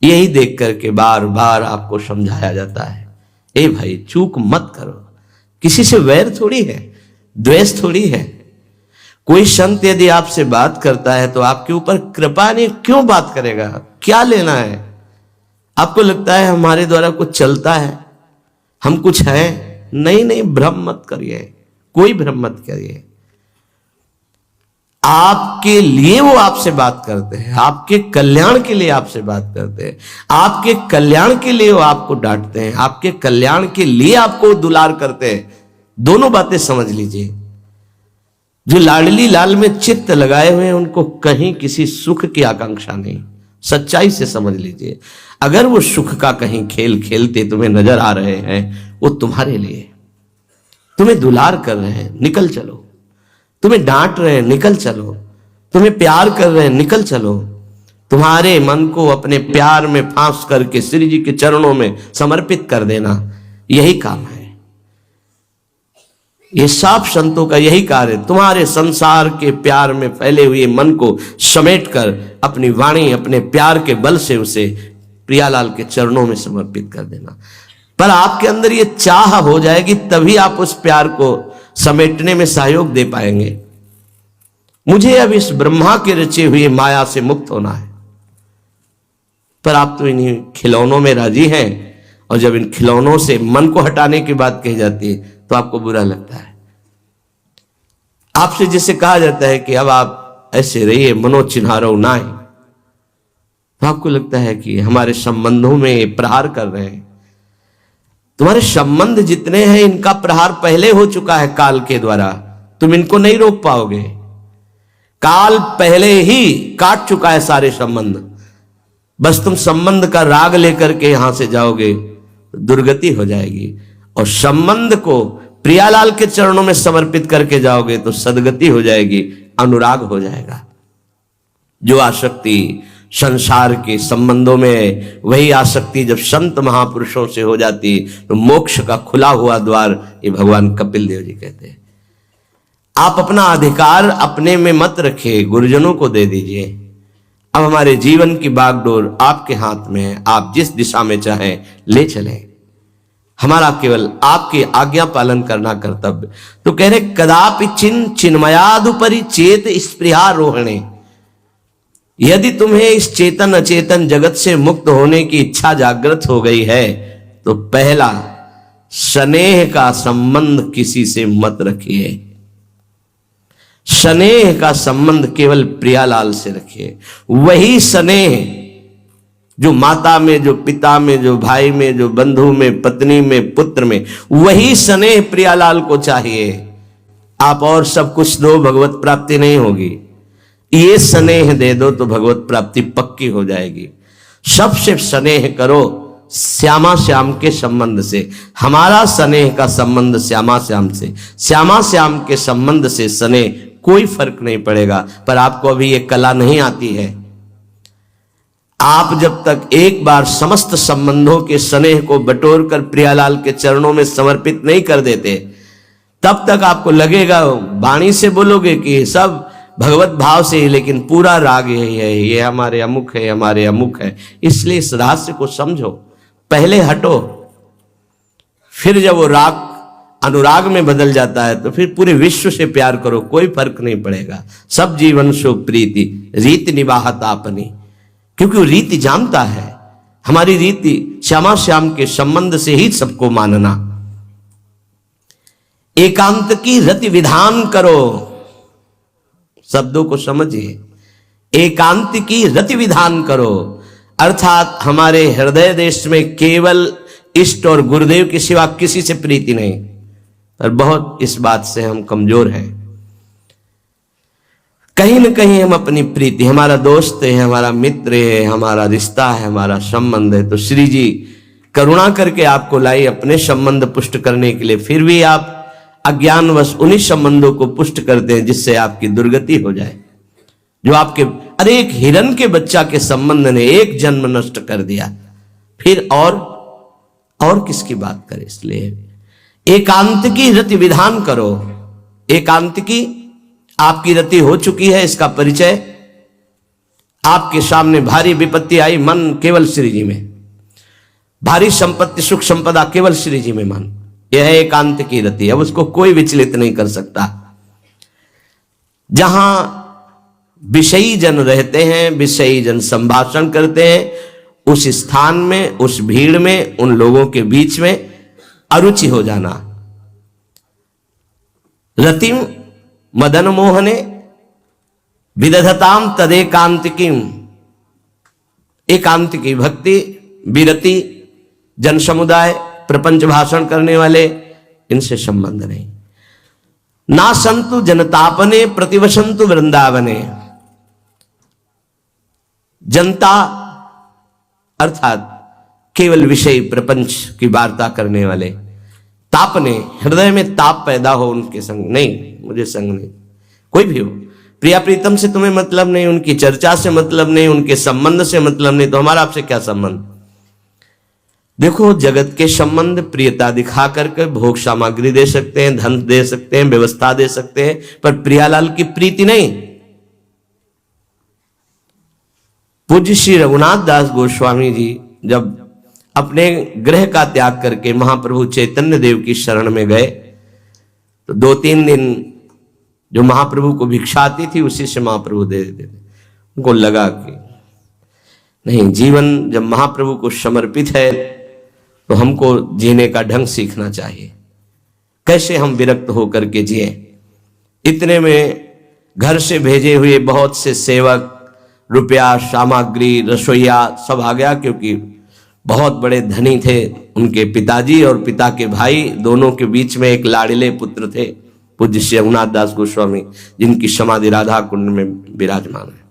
यही देख करके बार बार आपको समझाया जाता है, ए भाई चूक मत करो। किसी से वैर थोड़ी है, द्वेष थोड़ी है। कोई संत यदि आपसे बात करता है तो आपके ऊपर कृपा नहीं, क्यों बात करेगा? क्या लेना है? आपको लगता है हमारे द्वारा कुछ चलता है, हम कुछ हैं? नहीं नहीं, भ्रम मत करिए, कोई भ्रम मत करिए। आपके लिए वो आपसे बात करते हैं, आपके कल्याण के लिए आपसे बात करते हैं, आपके कल्याण के लिए वो आपको डांटते हैं, आपके कल्याण के लिए आपको दुलार करते हैं। दोनों बातें समझ लीजिए। जो लाडली लाल में चित्त लगाए हुए हैं उनको कहीं किसी सुख की आकांक्षा नहीं। सच्चाई से समझ लीजिए, अगर वो सुख का कहीं खेल खेलते तुम्हें नजर आ रहे हैं, वो तुम्हारे लिए, तुम्हें दुलार कर रहे हैं, निकल चलो। तुम्हें डांट रहे हैं, निकल चलो। तुम्हें प्यार कर रहे हैं, निकल चलो। तुम्हारे मन को अपने प्यार में फांस करके श्री जी के चरणों में समर्पित कर देना, यही काम है। ये सब संतों का यही कार्य है। तुम्हारे संसार के प्यार में फैले हुए मन को समेटकर अपनी वाणी, अपने प्यार के बल से उसे प्रियालाल के चरणों में समर्पित कर देना। पर आपके अंदर ये चाह हो जाएगी, तभी आप उस प्यार को समेटने में सहयोग दे पाएंगे। मुझे अब इस ब्रह्मा के रचे हुए माया से मुक्त होना है, पर आप तो इन्हीं खिलौनों में राजी हैं, और जब इन खिलौनों से मन को हटाने की बात कही जाती है तो आपको बुरा लगता है। आपसे जिसे कहा जाता है कि अब आप ऐसे रहिए, मनो चिन्हारो नाय, तो आपको लगता है कि हमारे संबंधों में प्रहार कर रहे हैं। तुम्हारे संबंध जितने हैं इनका प्रहार पहले हो चुका है काल के द्वारा, तुम इनको नहीं रोक पाओगे। काल पहले ही काट चुका है सारे संबंध। बस तुम संबंध का राग लेकर के यहां से जाओगे, दुर्गति हो जाएगी। और संबंध को प्रियालाल के चरणों में समर्पित करके जाओगे तो सदगति हो जाएगी, अनुराग हो जाएगा। जो आसक्ति संसार के संबंधों में, वही आसक्ति जब संत महापुरुषों से हो जाती तो मोक्ष का खुला हुआ द्वार, ये भगवान कपिल देव जी कहते हैं। आप अपना अधिकार अपने में मत रखिए, गुरुजनों को दे दीजिए। अब हमारे जीवन की बागडोर आपके हाथ में है, आप जिस दिशा में चाहें ले चलें। हमारा केवल आपकी आज्ञा पालन करना कर्तव्य। तो कह रहे कदापि चिन्मयादुपरि चेत स्पृहा रोहणे। यदि तुम्हें इस चेतन अचेतन जगत से मुक्त होने की इच्छा जागृत हो गई है तो पहला, स्नेह का संबंध किसी से मत रखिए। स्नेह का संबंध केवल प्रियालाल से रखिए। वही स्नेह जो माता में, जो पिता में, जो भाई में, जो बंधु में, पत्नी में, पुत्र में, वही स्नेह प्रियालाल को चाहिए। आप और सब कुछ दो, भगवत प्राप्ति नहीं होगी। ये स्नेह दे दो तो भगवत प्राप्ति पक्की हो जाएगी। सबसे स्नेह करो श्यामा श्याम के संबंध से। हमारा स्नेह का संबंध श्यामा श्याम से, श्यामा श्याम के संबंध से स्नेह कोई फर्क नहीं पड़ेगा। पर आपको अभी ये कला नहीं आती है। आप जब तक एक बार समस्त संबंधों के स्नेह को बटोर कर प्रियालाल के चरणों में समर्पित नहीं कर देते, तब तक आपको लगेगा, वाणी से बोलोगे कि सब भगवत भाव से ही, लेकिन पूरा राग यही है, ये हमारे अमुक है, हमारे अमुक है। इसलिए इस रहस्य को समझो, पहले हटो, फिर जब वो राग अनुराग में बदल जाता है तो फिर पूरे विश्व से प्यार करो, कोई फर्क नहीं पड़ेगा। सब जीवन सो प्रीति रीति निवाहत आपनी, क्योंकि वो रीति जानता है। हमारी रीति श्यामा श्याम के संबंध से ही सबको मानना। एकांत की रति विधान करो, शब्दों को समझिए। एकांत की रति विधान करो, अर्थात हमारे हृदय देश में केवल इष्ट और गुरुदेव के सिवा किसी से प्रीति नहीं। और बहुत इस बात से हम कमजोर हैं। कहीं न कहीं हम अपनी प्रीति, हमारा दोस्त है, हमारा मित्र है, हमारा रिश्ता है, हमारा संबंध है, तो श्री जी करुणा करके आपको लाई अपने संबंध पुष्ट करने के लिए। फिर भी आप अज्ञानवश उन्हीं संबंधों को पुष्ट करते हैं जिससे आपकी दुर्गति हो जाए। जो आपके, अरे एक हिरण के बच्चा के संबंध ने एक जन्म नष्ट कर दिया, फिर और किसकी बात करें। इसलिए एकांत की रति विधान करो। एकांत की आपकी रति हो चुकी है, इसका परिचय आपके सामने भारी विपत्ति आई, मन केवल श्री जी में, भारी संपत्ति सुख संपदा केवल श्री जी में मन, यह है एकांत की रति। अब उसको कोई विचलित नहीं कर सकता। जहां विषयी जन रहते हैं, विषयी जन संभाषण करते हैं, उस स्थान में, उस भीड़ में, उन लोगों के बीच में अरुचि हो जाना। रतिम मदन मोहने विदधताम तदेकांतिकीम, एकांत की भक्ति, विरति, जन समुदाय, प्रपंच भाषण करने वाले, इनसे संबंध नहीं। ना संतु जनतापने प्रतिवसंतु वृंदावने, जनता अर्थात केवल विषय प्रपंच की वार्ता करने वाले, तापने, हृदय में ताप पैदा हो उनके संग नहीं, मुझे संग नहीं, कोई भी हो, प्रिया प्रीतम से तुम्हें मतलब नहीं, उनकी चर्चा से मतलब नहीं, उनके संबंध से मतलब नहीं, तो हमारा आपसे क्या संबंध। देखो, जगत के संबंध प्रियता दिखा करके भोग सामग्री दे सकते हैं, धन दे सकते हैं, व्यवस्था दे सकते हैं, पर प्रियालाल की प्रीति नहीं। पूज्य श्री रघुनाथ दास गोस्वामी जी जब अपने गृह का त्याग करके महाप्रभु चैतन्य देव की शरण में गए, तो 2-3 दिन जो महाप्रभु को भिक्षा आती थी उसी से महाप्रभु दे देते थे। उनको लगा कि नहीं, जीवन जब महाप्रभु को समर्पित है तो हमको जीने का ढंग सीखना चाहिए, कैसे हम विरक्त होकर के जिए। इतने में घर से भेजे हुए बहुत से सेवक, रुपया, सामग्री, रसोईया सब आ गया, क्योंकि बहुत बड़े धनी थे उनके पिताजी, और पिता के भाई दोनों के बीच में एक लाड़िले पुत्र थे, पूज्य श्री रघुनाथ दास गोस्वामी, जिनकी समाधि राधा कुंड में विराजमान है।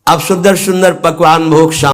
अब सुंदर सुंदर पकवान भोग